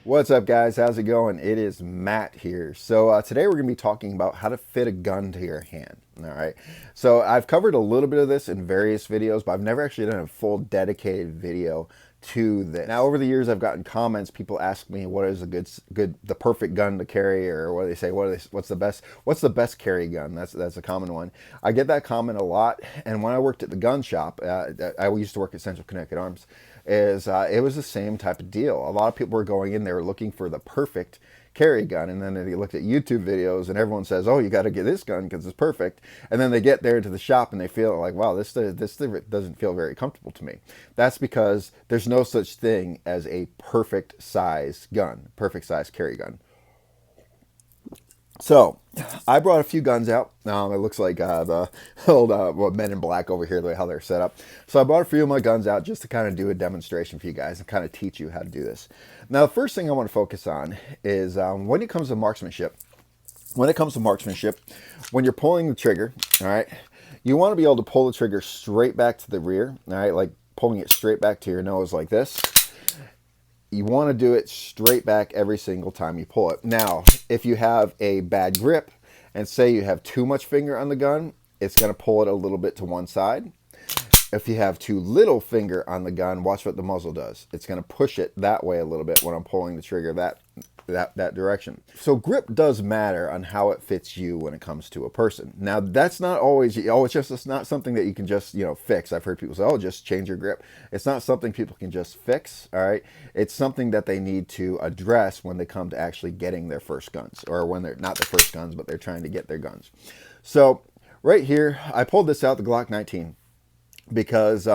What's up, guys? How's it going? It is Matt here. So today we're going to be talking about how to fit a gun to your hand. All right. So I've covered a little bit of this in various videos, but I've never actually done a full dedicated video to this. Now, over the years, I've gotten comments. People ask me, "What is a the perfect gun to carry?" Or what do they say? What's the best carry gun? That's a common one. I get that comment a lot. And when I worked at the gun shop, I used to work at Central Connecticut Arms. It was the same type of deal. A lot of people were going in there looking for the perfect carry gun, and then they looked at YouTube videos and everyone says, "Oh, you got to get this gun because it's perfect," and then they get there to the shop and they feel like, "Wow, this doesn't feel very comfortable to me." That's because there's no such thing as a perfect size gun, perfect size carry gun. So I brought a few guns out. It looks like the old Men in Black over here, the way how they're set up. So I brought a few of my guns out just to kind of do a demonstration for you guys and kind of teach you how to do this. Now, the first thing I want to focus on is when it comes to marksmanship. When you're pulling the trigger, all right, you want to be able to pull the trigger straight back to the rear, all right, like pulling it straight back to your nose like this. You want to do it straight back every single time you pull it. Now, if you have a bad grip and say you have too much finger on the gun, it's going to pull it a little bit to one side. If you have too little finger on the gun, watch what the muzzle does. It's going to push it that way a little bit when I'm pulling the trigger that direction. So grip does matter on how it fits you when it comes to a person. Now, that's not always, it's not something that you can just, fix. I've heard people say, "Oh, just change your grip." It's not something people can just fix, all right? It's something that they need to address when they come to actually getting their first guns, or when they're not their first guns, but they're trying to get their guns. So right here, I pulled this out, the Glock 19. Because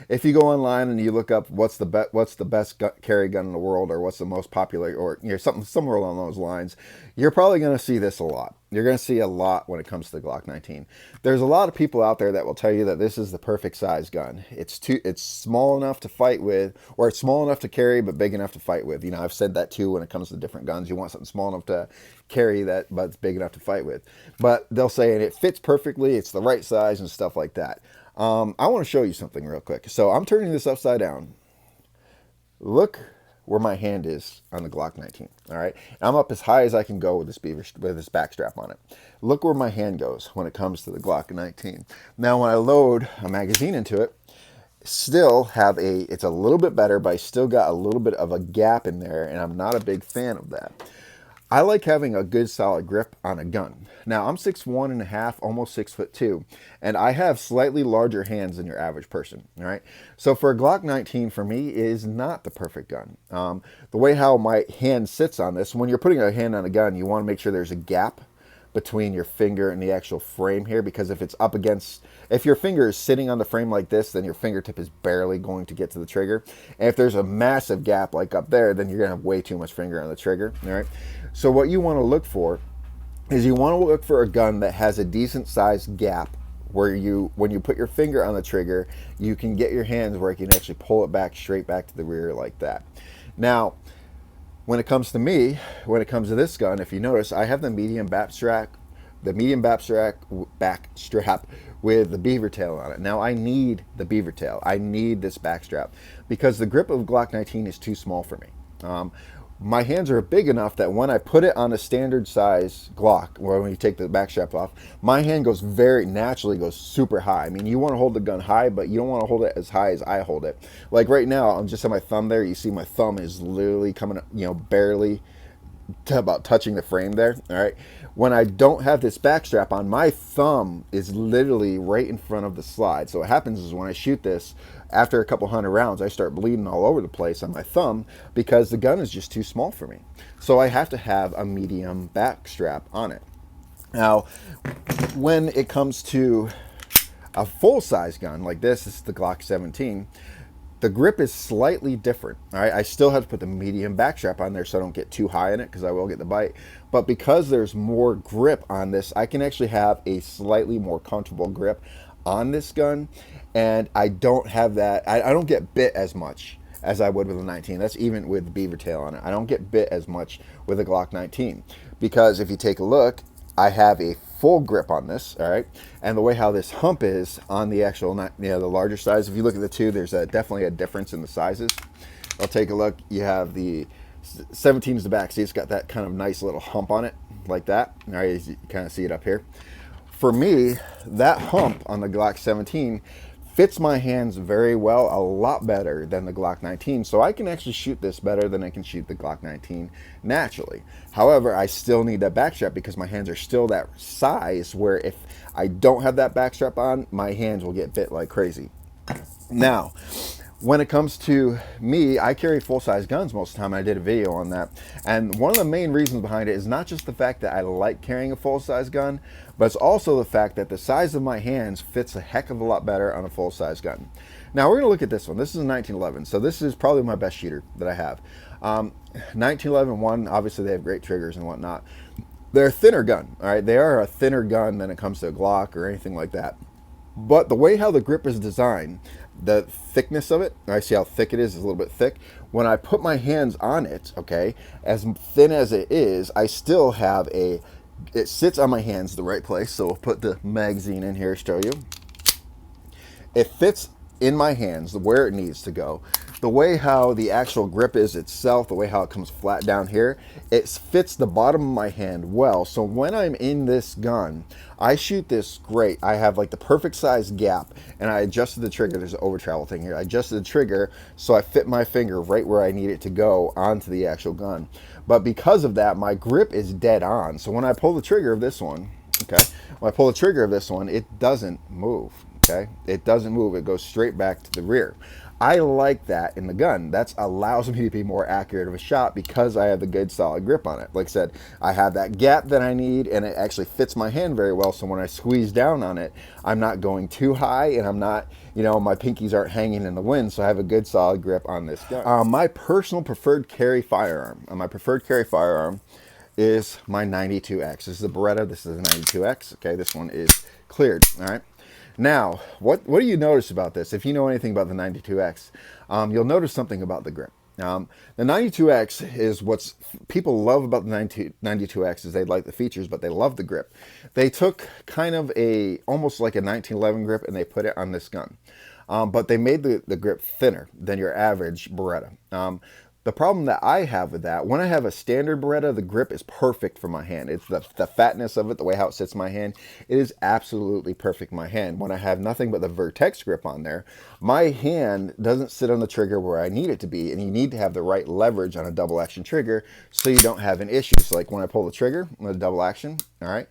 if you go online and you look up what's the best carry gun in the world, or what's the most popular, or something somewhere along those lines, you're probably going to see this a lot. You're going to see a lot when it comes to the Glock 19. There's a lot of people out there that will tell you that this is the perfect size gun. It's small enough to fight with, or it's small enough to carry but big enough to fight with. I've said that too when it comes to different guns. You want something small enough to carry that, but it's big enough to fight with. But they'll say it fits perfectly, it's the right size and stuff like that. I want to show you something real quick. So I'm turning this upside down. Look where my hand is on the Glock 19. All right, I'm up as high as I can go with this back strap on it. Look where my hand goes when it comes to the Glock 19. Now, when I load a magazine into it, still have it's a little bit better, but I still got a little bit of a gap in there, and I'm not a big fan of that. I like having a good solid grip on a gun. Now, I'm 6'1.5", almost 6'2", and I have slightly larger hands than your average person, all right? So for a Glock 19, for me, is not the perfect gun. The way how my hand sits on this, when you're putting a hand on a gun, you want to make sure there's a gap between your finger and the actual frame here, because if your finger is sitting on the frame like this, then your fingertip is barely going to get to the trigger. And if there's a massive gap like up there, then you're gonna have way too much finger on the trigger, all right? So what you wanna look for is you wanna look for a gun that has a decent sized gap where when you put your finger on the trigger, you can get your hands where you can actually pull it back straight back to the rear like that. Now, when it comes to this gun, if you notice, I have the medium back strap with the beaver tail on it. Now, I need the beaver tail. I need this back strap because the grip of Glock 19 is too small for me. My hands are big enough that when I put it on a standard size Glock, or when you take the back strap off, my hand goes naturally goes super high. I mean, you want to hold the gun high, but you don't want to hold it as high as I hold it. Like right now, I'm just on my thumb there. You see my thumb is literally coming, barely about touching the frame there, all right? When I don't have this back strap on, my thumb is literally right in front of the slide. So what happens is when I shoot this, after a couple hundred rounds, I start bleeding all over the place on my thumb because the gun is just too small for me. So I have to have a medium back strap on it. Now, when it comes to a full-size gun like this is the Glock 17, the grip is slightly different. All right, I still have to put the medium back strap on there so I don't get too high in it because I will get the bite. But because there's more grip on this, I can actually have a slightly more comfortable grip on this gun, and I don't have that. I don't get bit as much as I would with a 19. That's even with the beaver tail on it. I don't get bit as much with a Glock 19 because if you take a look, I have a full grip on this, all right? And the way how this hump is on the actual, the larger size, if you look at the two, there's definitely a difference in the sizes. I'll take a look. You have the 17 is the back. See, it's got that kind of nice little hump on it, like that. All right, you kind of see it up here. For me, that hump on the Glock 17 fits my hands very well, a lot better than the Glock 19. So I can actually shoot this better than I can shoot the Glock 19 naturally. However, I still need that backstrap because my hands are still that size where if I don't have that backstrap on, my hands will get bit like crazy. Now, when it comes to me, I carry full-size guns most of the time. I did a video on that. And one of the main reasons behind it is not just the fact that I like carrying a full-size gun, but it's also the fact that the size of my hands fits a heck of a lot better on a full-size gun. Now, we're going to look at this one. This is a 1911. So this is probably my best shooter that I have. 1911 one, obviously they have great triggers and whatnot. They're a thinner gun, all right? They are a thinner gun than it comes to a Glock or anything like that. But the way how the grip is designed, the thickness of it, I see how thick it is a little bit thick. When I put my hands on it, okay, as thin as it is, I still have it sits on my hands the right place. So we'll put the magazine in here to show you. It fits in my hands where it needs to go. The way how the actual grip is itself, the way how it comes flat down here, it fits the bottom of my hand well. So when I'm in this gun, I shoot this great. I have like the perfect size gap, and I adjusted the trigger. There's an over travel thing here. I adjusted the trigger so I fit my finger right where I need it to go onto the actual gun. But because of that, my grip is dead on. So when I pull the trigger of this one, okay, when I pull the trigger of this one, it doesn't move. Okay, it doesn't move. It goes straight back to the rear. I like that in the gun. That allows me to be more accurate of a shot because I have the good solid grip on it. Like I said, I have that gap that I need, and it actually fits my hand very well. So when I squeeze down on it, I'm not going too high, and I'm not, you know, my pinkies aren't hanging in the wind. So I have a good solid grip on this gun. My personal preferred carry firearm. Is my 92X. This is a Beretta. This is a 92X. Okay, this one is cleared. All right. Now, what do you notice about this? If you know anything about the 92X, you'll notice something about the grip. The 92X is what's people love about the 92X is they like the features, but they love the grip. They took kind of almost like a 1911 grip and they put it on this gun. But they made the grip thinner than your average Beretta. The problem that I have with that, when I have a standard Beretta, the grip is perfect for my hand. It's the fatness of it, the way how it sits in my hand. It is absolutely perfect in my hand. When I have nothing but the Vertex grip on there, my hand doesn't sit on the trigger where I need it to be, and you need to have the right leverage on a double action trigger so you don't have an issue. So like when I pull the trigger with a double action, all right,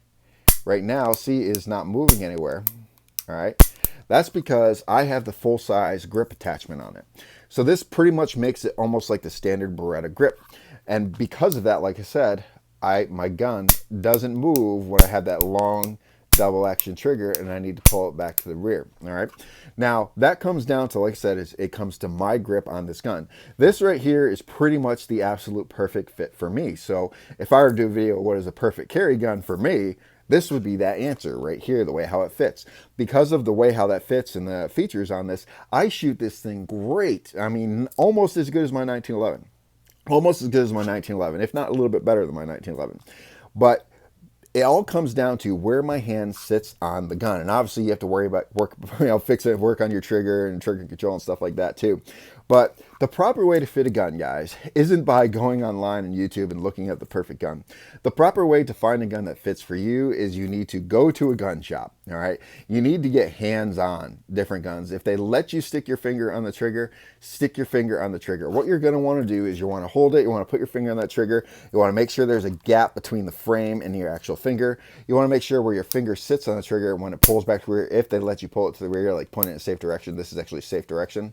right now, see, is not moving anywhere, all right? That's because I have the full-size grip attachment on it. So this pretty much makes it almost like the standard Beretta grip. And because of that, like I said, my gun doesn't move when I have that long double action trigger and I need to pull it back to the rear. All right. Now that comes down to, like I said, it comes to my grip on this gun. This right here is pretty much the absolute perfect fit for me. So if I were to do a video, what is a perfect carry gun for me? This would be that answer right here, the way how it fits. Because of the way how that fits and the features on this, I shoot this thing great. I mean, almost as good as my 1911. Almost as good as my 1911, if not a little bit better than my 1911. But it all comes down to where my hand sits on the gun. And obviously you have to worry about work on your trigger and trigger control and stuff like that too. But the proper way to fit a gun, guys, isn't by going online on YouTube and looking at the perfect gun. The proper way to find a gun that fits for you is you need to go to a gun shop, all right? You need to get hands-on different guns. If they let you stick your finger on the trigger, stick your finger on the trigger. What you're gonna wanna do is you wanna hold it, you wanna put your finger on that trigger, you wanna make sure there's a gap between the frame and your actual finger. You wanna make sure where your finger sits on the trigger when it pulls back to the rear, if they let you pull it to the rear, like point it in a safe direction. This is actually safe direction.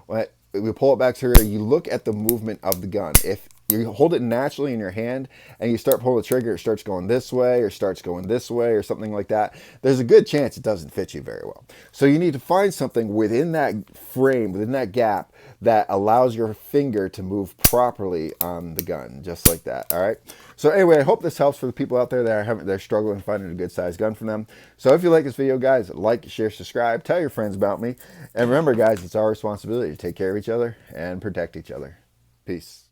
When we pull it back to here, you look at the movement of the gun. If you hold it naturally in your hand and you start pulling the trigger, it starts going this way or starts going this way or something like that, there's a good chance it doesn't fit you very well. So you need to find something within that frame, within that gap, that allows your finger to move properly on the gun, just like that, all right? So anyway, I hope this helps for the people out there that they're struggling finding a good size gun for them. So if you like this video, guys, like, share, subscribe, tell your friends about me. And remember, guys, it's our responsibility to take care of each other and protect each other. Peace.